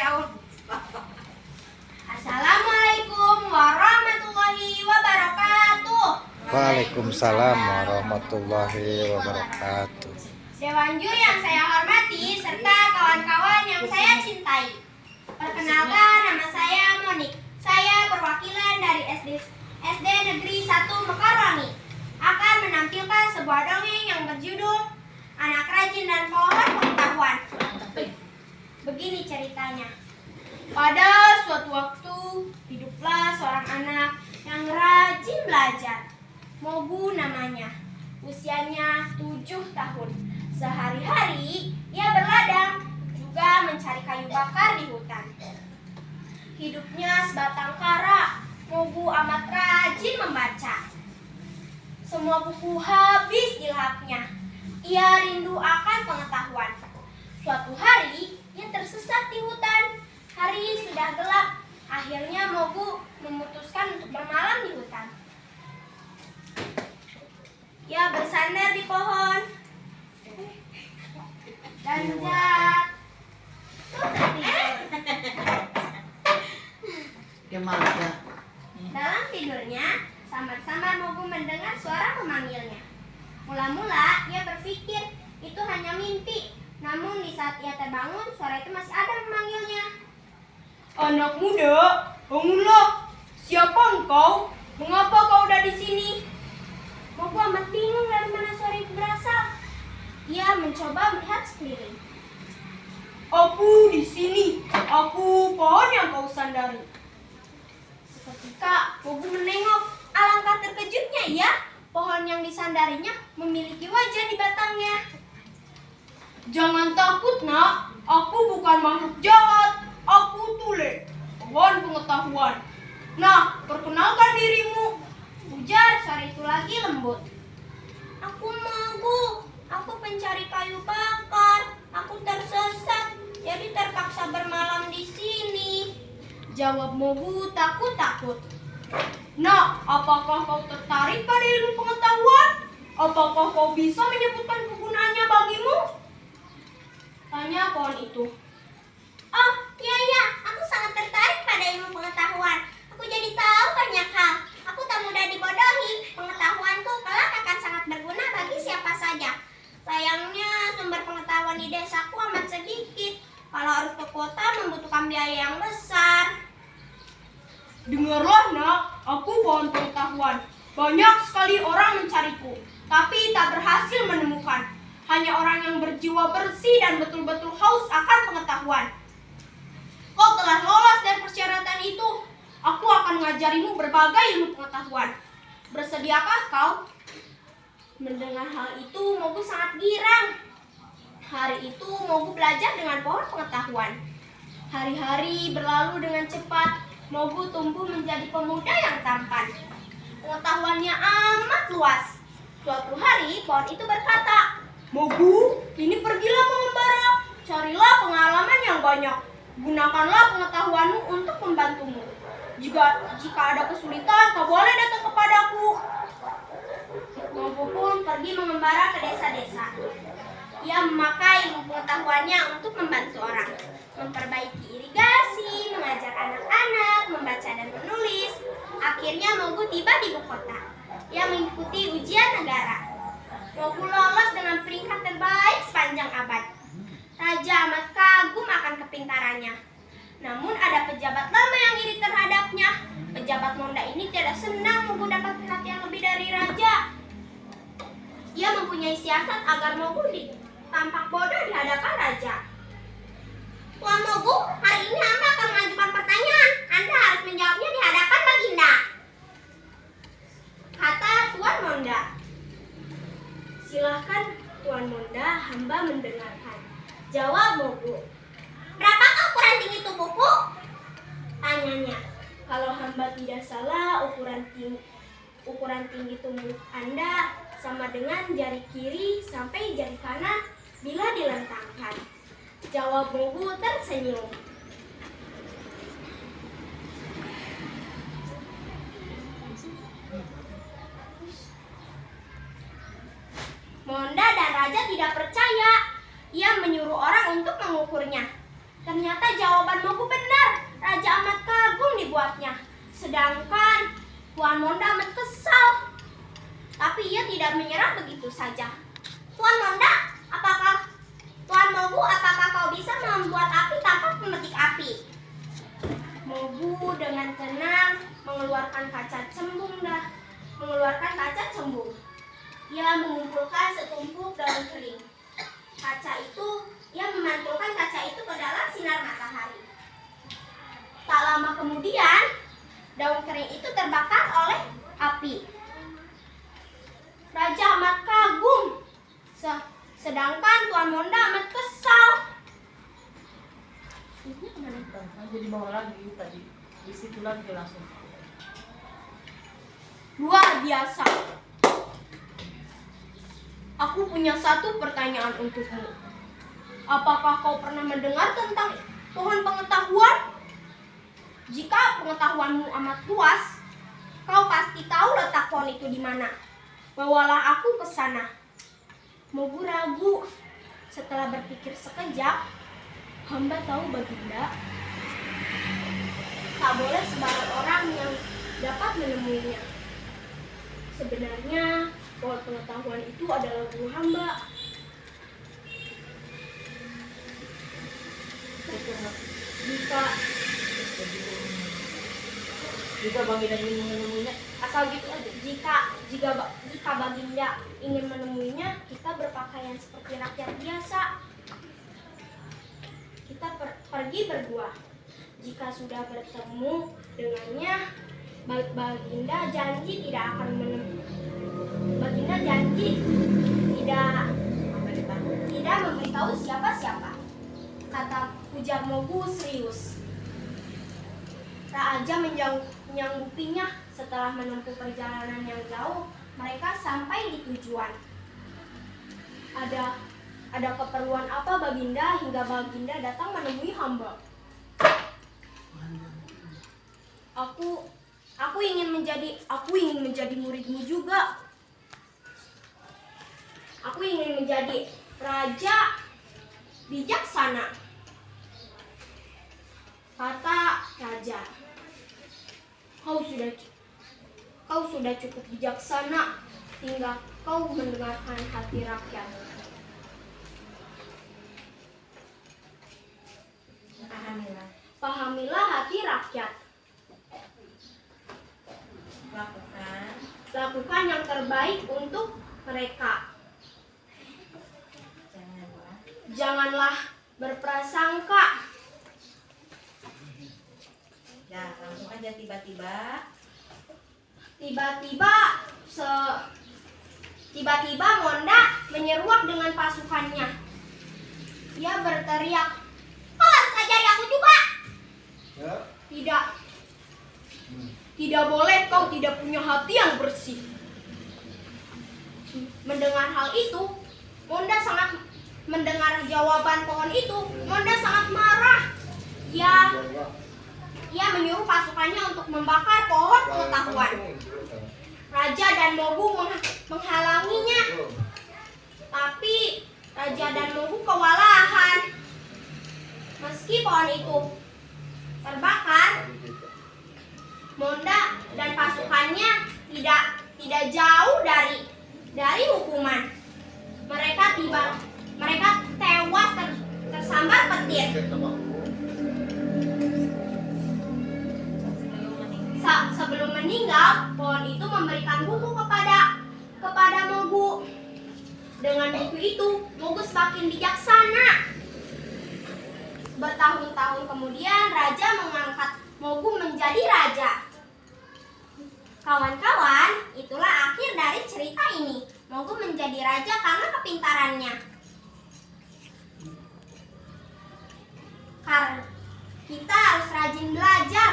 jauh. Assalamualaikum warahmatullahi wabarakatuh. Waalaikumsalam warahmatullahi wabarakatuh. Dewan juri yang saya hormati serta kawan-kawan yang saya cintai. Perkenalkan, nama saya Monik. Saya perwakilan dari SD Negeri 1 Mekarwangi. Akan menampilkan sebuah dongeng yang berjudul Anak Rajin dan Pohon Pengetahuan. Begini ceritanya. Pada suatu waktu, hiduplah seorang anak yang rajin belajar. Mogu namanya. Usianya 7 tahun. Sehari-hari ia berladang, juga mencari kayu bakar di hutan. Hidupnya sebatang kara. Mogu amat rajin membaca. Semua buku habis dilahapnya. Ia rindu akan pengetahuan. Suatu hari, ia tersesat di hutan. Hari sudah gelap. Akhirnya Mogu memutuskan untuk bermalam di hutan. Ia bersandar di pohon dan jatuh tertidur. Dalam tidurnya, samar-samar Mogu mendengar suara memanggilnya. Mula-mula ia berpikir itu hanya mimpi. Namun di saat ia terbangun, suara itu masih ada memanggilnya. Anak muda, bangunlah. Siapa engkau? Mengapa kau ada di sini? Mogu amat bingung dari mana suara itu berasal. Ia mencoba melihat sekeliling. Aku di sini. Aku pohon yang kau sandari. Seketika Mogu menengok. Alangkah terkejutnya ia. Pohon yang disandarinya memiliki wajah di batangnya. Jangan takut, nak. Aku bukan makhluk jahat. Aku Tule, pohon pengetahuan. Nah, perkenalkan dirimu. Ujar suara itu lagi lembut. Aku Mogu. Aku pencari kayu bakar. Aku tersesat, jadi terpaksa bermalam di sini. Jawab Mogu takut-takut. Nah, apakah kau tertarik pada ilmu pengetahuan? Apakah kau bisa menyebutkan kegunaannya bagimu? Tanya pohon itu. Oh, iya, aku sangat tertarik pada ilmu pengetahuan. Aku jadi tahu banyak hal. Aku tak mudah dibodohi. Pengetahuanku kelak akan sangat berguna bagi siapa saja. Sayangnya sumber pengetahuan di desaku amat sedikit. Kalau harus ke kota membutuhkan biaya yang besar. Dengarlah, nak, aku pohon pengetahuan. Banyak sekali orang mencariku, tapi tak berhasil menemukan. Hanya orang yang berjiwa bersih dan betul-betul haus akan pengetahuan. Kau telah lolos dari persyaratan itu. Aku akan mengajarimu berbagai ilmu pengetahuan. Bersediakah kau? Mendengar hal itu, Mogu sangat girang. Hari itu, Mogu belajar dengan pohon pengetahuan. Hari-hari berlalu dengan cepat. Mogu tumbuh menjadi pemuda yang tampan. Pengetahuannya amat luas. Suatu hari, pohon itu berkata, Mogu, ini pergilah mengembara. Carilah pengalaman yang banyak. Gunakanlah pengetahuanmu untuk membantumu. Jika ada kesulitan, kau boleh datang kepadaku. Mogu pun pergi mengembara ke desa-desa. Ia memakai ilmu pengetahuannya untuk membantu orang, memperbaiki irigasi, mengajar anak-anak, membaca dan menulis. Akhirnya Mogu tiba di ibu kota. Ia mengikuti ujian negara. Mogu lolos dengan peringkat terbaik sepanjang abad. Raja amat kagum akan kepintarannya. Namun ada pejabat lama yang iri terhadapnya. Pejabat Monda ini tidak senang Mogu dapat perhatian lebih dari raja. Ia mempunyai siasat agar Mogu tampak bodoh di hadapan raja. Tuan Mogu, hari ini Anda akan mengajukan pertanyaan. Anda harus menjawabnya di hadapan Baginda, kata Tuan Monda. Silahkan Tuan Monda, hamba mendengarkan. Jawab Mogu. Berapakah ukuran tinggi tubuhku? Tanyanya. Kalau hamba tidak salah, ukuran tinggi tubuh Anda sama dengan jari kiri sampai jari kanan bila dilentangkan. Jawab Mogu tersenyum. Monda dan raja tidak percaya. Ia menyuruh orang untuk mengukurnya. Ternyata jawaban Mogu benar. Raja amat kagum dibuatnya. Sedangkan Tuan Monda amat kesal. Tapi ia tidak menyerah begitu saja. Tuan Monda, Tuan Mogu, apakah kau bisa membuat api tanpa pemetik api? Mogu dengan tenang mengeluarkan kaca cembung. Ia mengumpulkan setumpuk daun kering. Ia memantulkan kaca itu ke dalam sinar matahari. Tak lama kemudian, daun kering itu terbakar oleh api. Raja amat kagum, sedangkan Tuan Monda amat kesal. Jadi bawa lagi tadi di situ lagi langsung. Luar biasa. Aku punya satu pertanyaan untukmu. Apakah kau pernah mendengar tentang pohon pengetahuan? Jika pengetahuanmu amat luas, kau pasti tahu letak pohon itu di mana. Bawalah aku ke sana. Mogu ragu. Setelah berpikir sekejap, hamba tahu Baginda, tak boleh sembarang orang yang dapat menemuinya. Sebenarnya pohon pengetahuan itu adalah guru hamba. Jika Baginda ingin menemuinya, Asal gitu aja. Jika Baginda ingin menemuinya, kita berpakaian seperti rakyat biasa. Kita pergi berdua. Jika sudah bertemu dengannya, Baginda janji tidak memberitahu siapa-siapa. Kata ujar Mogu serius. Raja menyanggupinya. Setelah menempuh perjalanan yang jauh, mereka sampai di tujuan. Ada keperluan apa Baginda hingga Baginda datang menemui hamba? Aku ingin menjadi muridmu juga. Aku ingin menjadi raja bijaksana, kata raja. Kau sudah cukup bijaksana hingga kau mendengarkan hati rakyat. Pahamilah hati rakyat. Lakukan yang terbaik untuk mereka. Janganlah berprasangka. Nah, langsung aja tiba-tiba Monda menyeruak dengan pasukannya. Ia berteriak, "Kau harus ajari aku juga." Tidak boleh, kau tidak punya hati yang bersih. Mendengar hal itu, mendengar jawaban pohon itu, Monda sangat marah. Ia menyuruh pasukannya untuk membakar pohon pengetahuan. Raja dan Mogu menghalanginya. Tapi Raja dan Mogu kewalahan. Meski pohon itu terbakar, Monda dan pasukannya tidak jauh dari hukuman. Mereka tewas tersambar petir. Sebelum meninggal, pohon itu memberikan buku kepada Mogu. Dengan buku itu, Mogu semakin bijaksana. Bertahun-tahun kemudian, Raja mengangkat Mogu menjadi raja. Kawan-kawan, itulah akhir dari cerita ini. Mogu menjadi raja karena kepintarannya. Karena kita harus rajin belajar.